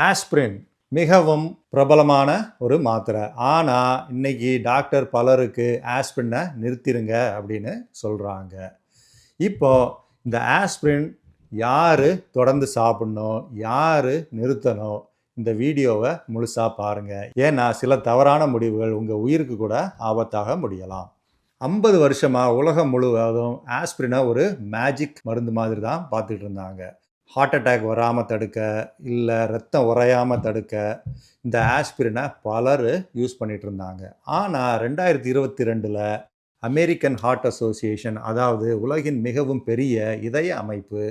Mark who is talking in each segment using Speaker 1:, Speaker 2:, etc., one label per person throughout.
Speaker 1: Aspirin மிகவும் பிரபலமான ஒரு மாத்திரை. ஆனால் இன்னைக்கு டாக்டர் பலருக்கு ஆஸ்பிரினை நிறுத்திடுங்க அப்படின்னு சொல்கிறாங்க. இப்போ இந்த ஆஸ்பிரின் யார் தொடர்ந்து சாப்பிடணும், யார் நிறுத்தணும், இந்த வீடியோவை முழுசாக பாருங்கள். ஏன்னா சில தவறான முடிவுகள் உங்கள் உயிருக்கு கூட ஆபத்தாக முடியலாம். 50 வருஷமாக உலகம் முழுவதும் ஆஸ்பிரினை ஒரு மேஜிக் மருந்து மாதிரி தான் பார்த்துட்டு இருந்தாங்க. ஹார்ட் அட்டாக் வராமல் தடுக்க, இல்லை ரத்தம் உறையாமல் தடுக்க இந்த ஆஸ்பிரினை பலர் யூஸ் பண்ணிகிட்டு இருந்தாங்க. ஆனால் 2022 அமெரிக்கன் ஹார்ட் அசோசியேஷன், அதாவது உலகின் மிகவும் பெரிய இதய அமைப்பு,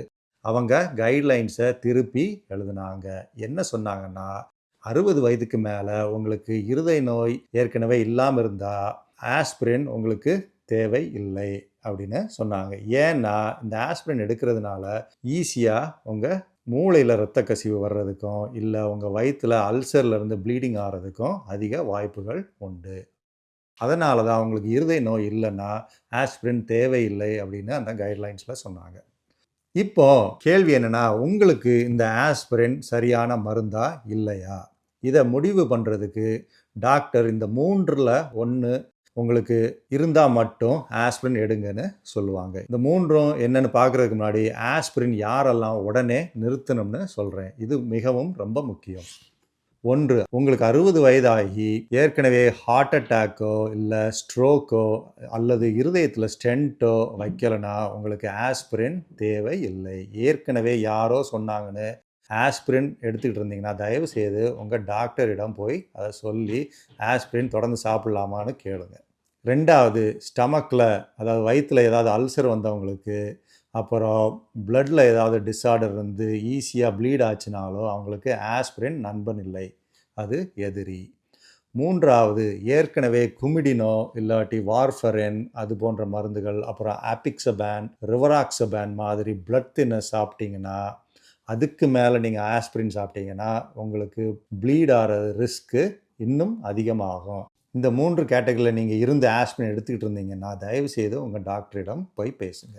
Speaker 1: அவங்க கைட்லைன்ஸை திருப்பி எழுதினாங்க. என்ன சொன்னாங்கன்னா, 60 வயதுக்கு மேலே உங்களுக்கு இருதய நோய் ஏற்கனவே இல்லாமல் இருந்தால் ஆஸ்பிரின் உங்களுக்கு தேவை இல்லை அப்படின்னு சொன்னாங்க. ஏன்னா இந்த ஆஸ்பிரின் எடுக்கிறதுனால ஈஸியாக உங்கள் மூளையில் இரத்த கசிவு வர்றதுக்கும், இல்லை உங்கள் வயிற்றில் அல்சர்லேருந்து ப்ளீடிங் ஆகிறதுக்கும் அதிக வாய்ப்புகள் உண்டு. அதனால தான் அவங்களுக்கு இருதய நோய் இல்லைன்னா ஆஸ்பிரின் தேவையில்லை அப்படின்னு அந்த கைட்லைன்ஸில் சொன்னாங்க. இப்போ கேள்வி என்னென்னா, உங்களுக்கு இந்த ஆஸ்பிரின் சரியான மருந்தா இல்லையா? இதை முடிவு பண்ணுறதுக்கு டாக்டர் இந்த 3ல் 1 உங்களுக்கு இருந்தால் மட்டும் ஆஸ்பிரின் எடுங்கன்னு சொல்லுவாங்க. இந்த 3ம் என்னென்னு பார்க்குறதுக்கு முன்னாடி ஆஸ்பிரின் யாரெல்லாம் உடனே நிறுத்தணும்னு சொல்கிறேன். இது மிகவும் ரொம்ப முக்கியம். 1, உங்களுக்கு 60 வயதாகி ஏற்கனவே ஹார்ட் அட்டாக்கோ இல்லை ஸ்ட்ரோக்கோ அல்லது இருதயத்தில் ஸ்டென்ட்டோ வைக்கலைன்னா உங்களுக்கு ஆஸ்பிரின் தேவை இல்லை. ஏற்கனவே யாரோ சொன்னாங்கன்னு ஆஸ்பிரின் எடுத்துக்கிட்டு இருந்தீங்கன்னா தயவு செய்து உங்கள் டாக்டரிடம் போய் அதை சொல்லி ஆஸ்பிரின் தொடர்ந்து சாப்பிட்லாமான்னு கேளுங்க. 2வது, ஸ்டமக்கில், அதாவது வயிற்றில் ஏதாவது அல்சர் வந்தவங்களுக்கு, அப்புறம் பிளட்டில் ஏதாவது டிஸார்டர் இருந்து ஈஸியாக ப்ளீட் ஆச்சுனாலோ அவங்களுக்கு ஆஸ்பிரின் நண்பன் இல்லை, அது எதிரி. 3வது, ஏற்கனவே குமிடினோ இல்லாட்டி வார்ஃபரின் அது போன்ற மருந்துகள், அப்புறம் ஆபிக்சபேன், ரிவராக்சபேன் மாதிரி பிளட் தின்னர் சாப்பிட்டீங்கன்னா, அதுக்கு மேலே நீங்கள் ஆஸ்பிரின் சாப்பிட்டீங்கன்னா உங்களுக்கு ப்ளீட் ஆகிற ரிஸ்க்கு இன்னும் அதிகமாகும். இந்த 3 கேட்டகரியில் நீங்கள் இருந்து ஆஸ்பிரின் எடுத்துக்கிட்டு இருந்தீங்கன்னா தயவுசெய்து உங்கள் டாக்டரிடம் போய் பேசுங்க.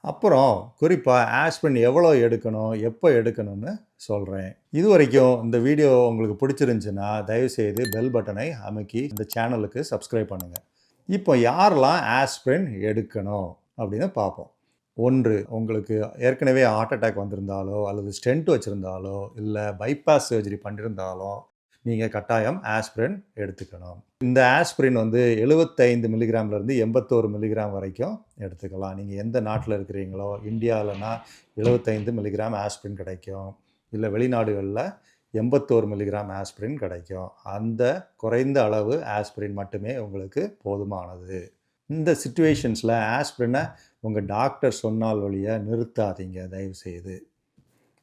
Speaker 1: அப்புறம் குறிப்பாக ஆஸ்பிரின் எவ்வளோ எடுக்கணும், எப்போ எடுக்கணும்னு சொல்கிறேன். இது வரைக்கும் இந்த வீடியோ உங்களுக்கு பிடிச்சிருந்துச்சுன்னா தயவுசெய்து பெல் பட்டனை அமுக்கி இந்த சேனலுக்கு சப்ஸ்கிரைப் பண்ணுங்கள். இப்போ யாரெல்லாம் ஆஸ்பிரின் எடுக்கணும் அப்படின்னு பார்ப்போம். 1, உங்களுக்கு ஏற்கனவே ஹார்ட் அட்டாக் வந்திருந்தாலோ அல்லது ஸ்டென்ட் வச்சுருந்தாலோ இல்லை பைபாஸ் சர்ஜரி பண்ணியிருந்தாலோ நீங்கள் கட்டாயம் ஆஸ்பிரின் எடுத்துக்கணும். இந்த ஆஸ்பிரின் 75 மில்லிகிராம்லேருந்து 81 மில்லிகிராம் வரைக்கும் எடுத்துக்கலாம். நீங்கள் எந்த நாட்டில் இருக்கிறீங்களோ, இந்தியாவில்னா 75 மில்லிகிராம் ஆஸ்பிரின் கிடைக்கும், இல்லை வெளிநாடுகளில் 81 மில்லிகிராம் ஆஸ்பிரின் கிடைக்கும். அந்த குறைந்த அளவு ஆஸ்பிரின் மட்டுமே உங்களுக்கு போதுமானது. இந்த சிச்சுவேஷன்ஸில் ஆஸ்பிரினை உங்கள் டாக்டர் சொன்னால் வழிய நிறுத்தாதீங்க தயவுசெய்து.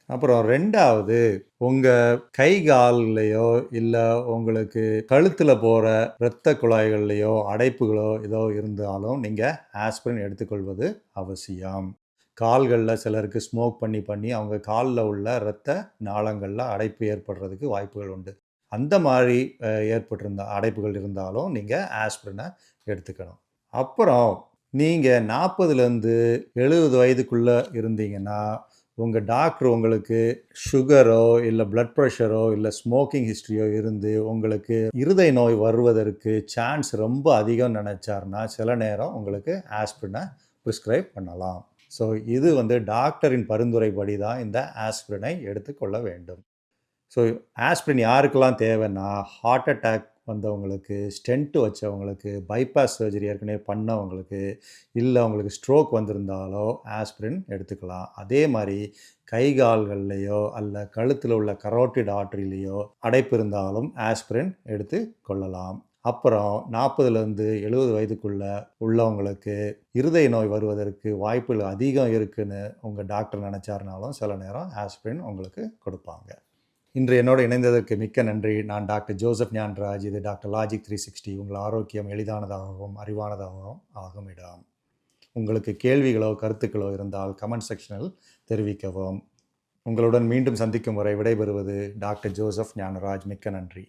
Speaker 1: அப்புறம் 2வது, உங்கள் கை கால்லையோ இல்லை உங்களுக்கு கழுத்தில் போகிற இரத்த குழாய்கள்லையோ அடைப்புகளோ ஏதோ இருந்தாலும் நீங்கள் ஆஸ்பிரின் எடுத்துக்கொள்வது அவசியம். கால்களில் சிலருக்கு ஸ்மோக் பண்ணி அவங்க காலில் உள்ள இரத்த நாளங்களில் அடைப்பு ஏற்படுறதுக்கு வாய்ப்புகள் உண்டு. அந்த மாதிரி ஏற்பட்டிருந்த அடைப்புகள் இருந்தாலும் நீங்கள் ஆஸ்பிரினை எடுத்துக்கணும். அப்புறம் நீங்கள் 40லேருந்து 70 வயதுக்குள்ளே இருந்தீங்கன்னா உங்கள் டாக்டர் உங்களுக்கு சுகரோ இல்லை பிளட் ப்ரெஷரோ இல்லை ஸ்மோக்கிங் ஹிஸ்ட்ரியோ இருந்து உங்களுக்கு இருதய நோய் வருவதற்கு சான்ஸ் ரொம்ப அதிகம் நினச்சார்னா சில நேரம் உங்களுக்கு ஆஸ்பிரினை ப்ரிஸ்கிரைப் பண்ணலாம். ஸோ இது டாக்டரின் பரிந்துரைப்படி தான் இந்த ஆஸ்பிரினை எடுத்துக்கொள்ள வேண்டும். ஸோ ஆஸ்பிரின் யாருக்கெல்லாம் தேவைன்னா, ஹார்ட் அட்டாக் வந்தவங்களுக்கு, ஸ்டென்ட் வச்சவங்களுக்கு, பைபாஸ் சர்ஜரி ஏற்கனவே பண்ணவங்களுக்கு, இல்லை அவங்களுக்கு ஸ்ட்ரோக் வந்திருந்தாலோ ஆஸ்பிரின் எடுத்துக்கலாம். அதே மாதிரி கை கால்கள்லையோ அல்ல கழுத்தில் உள்ள கரோட்டிட் ஆர்டரிலையோ அடைப்பு இருந்தாலும் ஆஸ்பிரின் எடுத்து கொள்ளலாம். அப்புறம் 40லேருந்து 70 வயதுக்குள்ள உள்ளவங்களுக்கு இருதய நோய் வருவதற்கு வாய்ப்புகள் அதிகம் இருக்குன்னு உங்கள் டாக்டர் நினச்சாருனாலும் சில நேரம் ஆஸ்பிரின் உங்களுக்கு கொடுப்பாங்க. இன்று என்னோடு இணைந்ததற்கு மிக்க நன்றி. நான் டாக்டர் ஜோசப் ஞானராஜ். இது டாக்டர் லாஜிக் 360. உங்கள் ஆரோக்கியம் எளிதானதாகவும் அறிவானதாகவும் ஆகும் இடம். உங்களுக்கு கேள்விகளோ கருத்துக்களோ இருந்தால் கமெண்ட் செக்ஷனில் தெரிவிக்கவும். உங்களுடன் மீண்டும் சந்திக்கும் வரை விடைபெறுவது டாக்டர் ஜோசப் ஞானராஜ். மிக்க நன்றி.